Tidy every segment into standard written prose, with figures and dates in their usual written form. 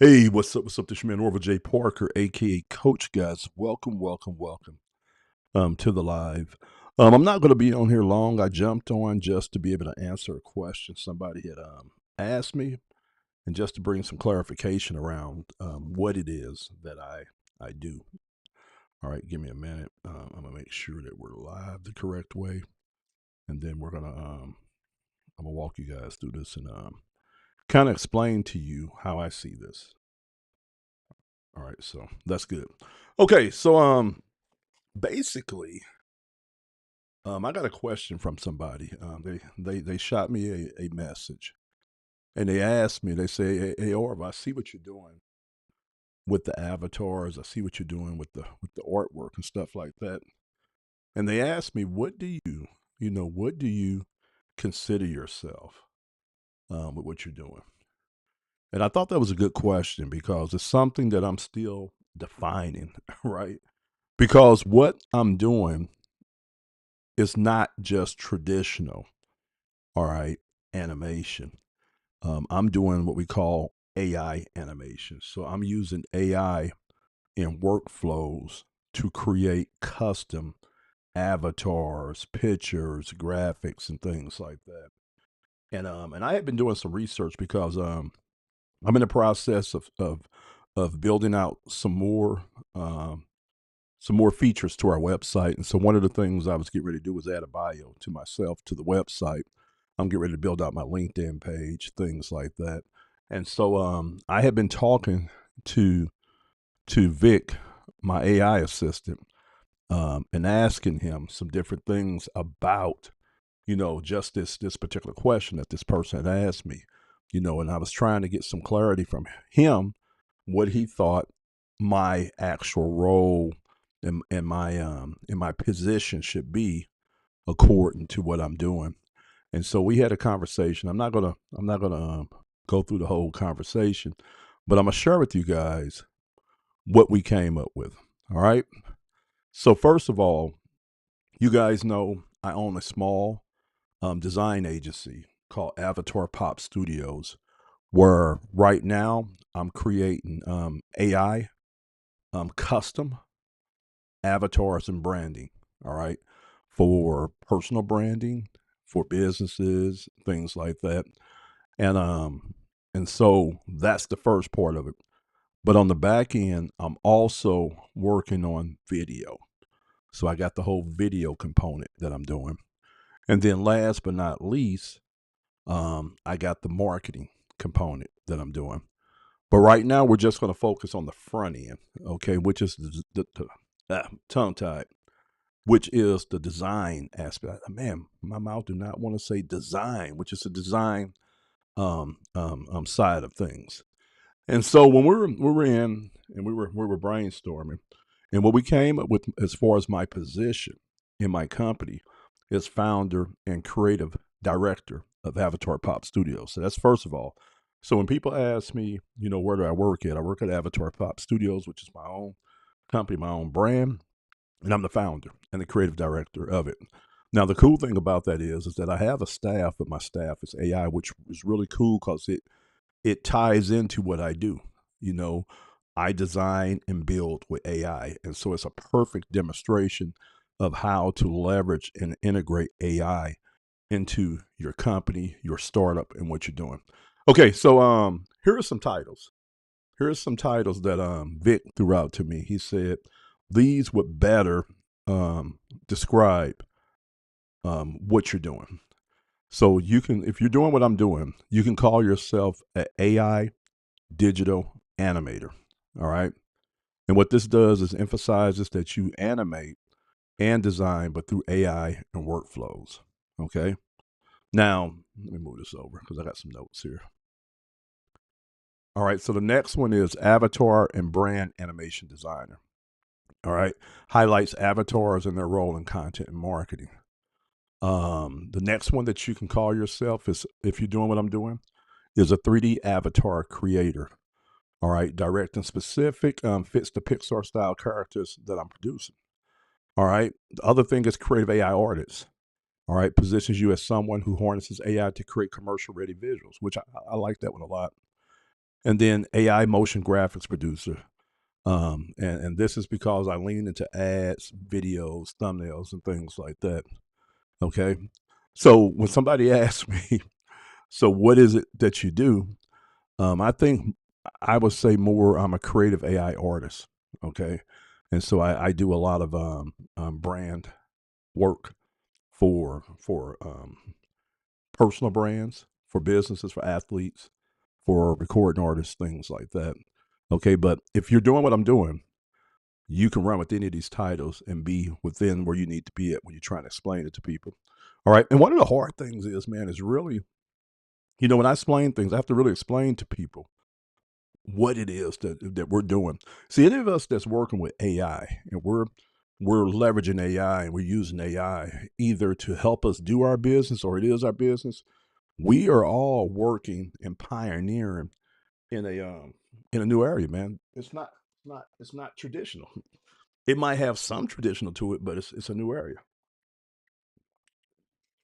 Hey, what's up? What's up? This your man Orville J. Parker, aka Coach Guys. Welcome to the live. I'm not going to be on here long. I jumped on just to be able to answer a question somebody had asked me, and just to bring some clarification around what it is that I do. All right, give me a minute. I'm gonna make sure that we're live the correct way, and then I'm gonna walk you guys through this and kind of explain to you how I see this. All right, so that's good. Okay, so basically, I got a question from somebody. They shot me a message, and they asked me. They say, "Hey, Orv, I see what you're doing with the avatars. I see what you're doing with the artwork and stuff like that." And they asked me, "What do what do you consider yourself with what you're doing?" And I thought that was a good question because it's something that I'm still defining, right? Because what I'm doing is not just traditional, all right, animation. I'm doing what we call AI animation. So I'm using AI in workflows to create custom avatars, pictures, graphics, and things like that. And I have been doing some research because I'm in the process of building out some more features to our website. And so one of the things I was getting ready to do was add a bio to myself to the website. I'm getting ready to build out my LinkedIn page, things like that. And so I had been talking to Vic, my AI assistant, and asking him some different things about, just this particular question that this person had asked me, and I was trying to get some clarity from him, what he thought my actual role in my position should be according to what I'm doing. And so we had a conversation. I'm not gonna go through the whole conversation, but I'm gonna share with you guys what we came up with. All right. So first of all, you guys know I own a small design agency called Avatar Pop Studios, where right now I'm creating AI custom avatars and branding. All right, for personal branding, for businesses, things like that, and so that's the first part of it. But on the back end, I'm also working on video. So I got the whole video component that I'm doing. And then last but not least, I got the marketing component that I'm doing. But right now, we're just going to focus on the front end, okay, which is tongue tied, which is the design aspect. Man, my mouth do not want to say design, which is the design side of things. And so when we were in and we were brainstorming, and what we came up with as far as my position in my company is founder and creative director of Avatar Pop Studios. So that's first of all. So when people ask me, where do I work at? I work at Avatar Pop Studios, which is my own company, my own brand, and I'm the founder and the creative director of it. Now the cool thing about that is that I have a staff, but my staff is AI, which is really cool because it ties into what I do. You know, I design and build with AI. And so it's a perfect demonstration of how to leverage and integrate AI into your company, your startup, and what you're doing. Okay, so here are some titles. Here are some titles that Vic threw out to me. He said these would better describe what you're doing. So you can, if you're doing what I'm doing, you can call yourself an AI digital animator. All right. And what this does is emphasizes that you animate and design, but through AI and workflows. Okay. Now, let me move this over because I got some notes here. All right. So the next one is avatar and brand animation designer. All right. Highlights avatars and their role in content and marketing. The next one that you can call yourself is, if you're doing what I'm doing, is a 3D avatar creator. All right, direct and specific, fits the Pixar style characters that I'm producing. All right, the other thing is creative AI artists. All right, positions you as someone who harnesses AI to create commercial ready visuals, which I like that one a lot. and then AI motion graphics producer. And this is because I lean into ads, videos, thumbnails, and things like that. Okay. So when somebody asks me, so what is it that you do? I think I would say more I'm a creative AI artist. Okay. And so I do a lot of brand work for personal brands, for businesses, for athletes, for recording artists, things like that. Okay. But if you're doing what I'm doing, you can run with any of these titles and be within where you need to be at when you're trying to explain it to people. All right. And one of the hard things is, man, is really, when I explain things, I have to really explain to people what it is that we're doing. See, any of us that's working with AI, and we're leveraging AI and we're using AI either to help us do our business or it is our business. We are all working and pioneering in a new area, man. It's not traditional. It might have some traditional to it, but it's a new area.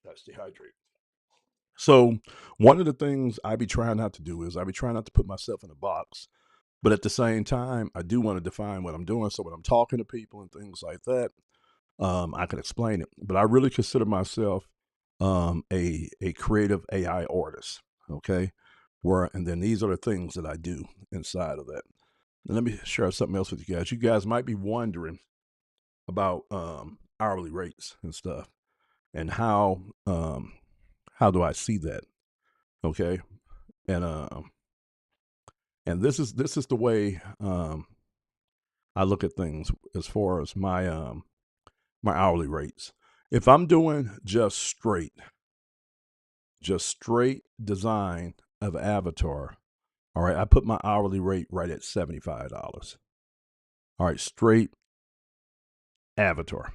That's dehydrate. So one of the things I be trying not to do is I be trying not to put myself in a box. But at the same time, I do want to define what I'm doing. So when I'm talking to people and things like that, I can explain it. But I really consider myself a creative AI artist. Okay, where and then these are the things that I do inside of that. And let me share something else with you guys. You guys might be wondering about hourly rates and stuff, and how do I see that? Okay, and this is the way I look at things as far as my hourly rates. If I'm doing just straight design of avatar, all right, I put my hourly rate right at $75. All right, straight avatar.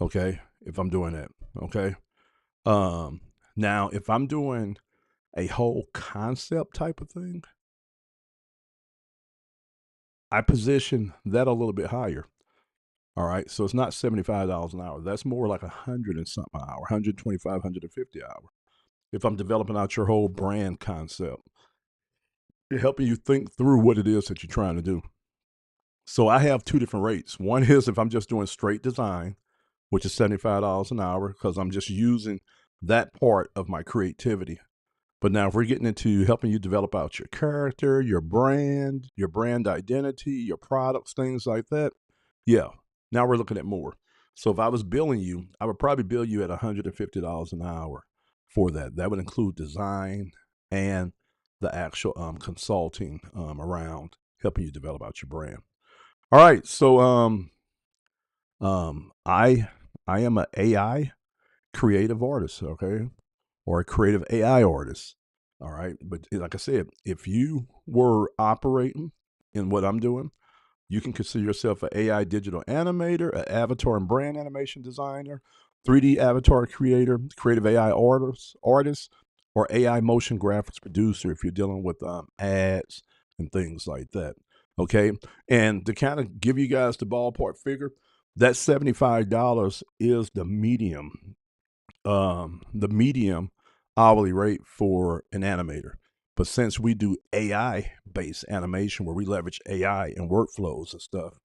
Okay, if I'm doing that. Okay. Now if I'm doing a whole concept type of thing, I position that a little bit higher. All right. So it's not $75 an hour. That's more like 100 and something an hour, 125, 150 an hour. If I'm developing out your whole brand concept, helping you think through what it is that you're trying to do. So I have two different rates. One is if I'm just doing straight design, which is $75 an hour, because I'm just using that part of my creativity. But now if we're getting into helping you develop out your character, your brand identity, your products, things like that, yeah, now we're looking at more. So if I was billing you, I would probably bill you at $150 an hour for that. That would include design and the actual consulting around helping you develop out your brand. All right, so I am a AI creative artist, okay, or a creative AI artist. All right, but like I said, if you were operating in what I'm doing, you can consider yourself an AI digital animator, an avatar and brand animation designer, 3D avatar creator, creative AI artist, or AI motion graphics producer if you're dealing with ads and things like that. Okay. And to kind of give you guys the ballpark figure, that $75 is the medium hourly rate for an animator. But since we do AI based animation where we leverage AI and workflows and stuff,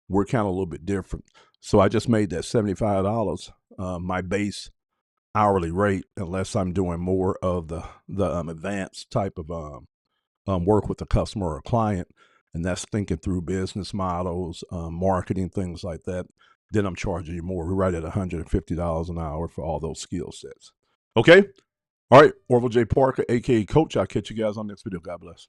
we're kind of a little bit different. So I just made that $75 my base hourly rate, unless I'm doing more of the advanced type of work with a customer or a client, and that's thinking through business models, marketing, things like that. Then I'm charging you more. We're right at $150 an hour for all those skill sets. Okay. All right. Orville J. Parker, aka Coach. I'll catch you guys on the next video. God bless.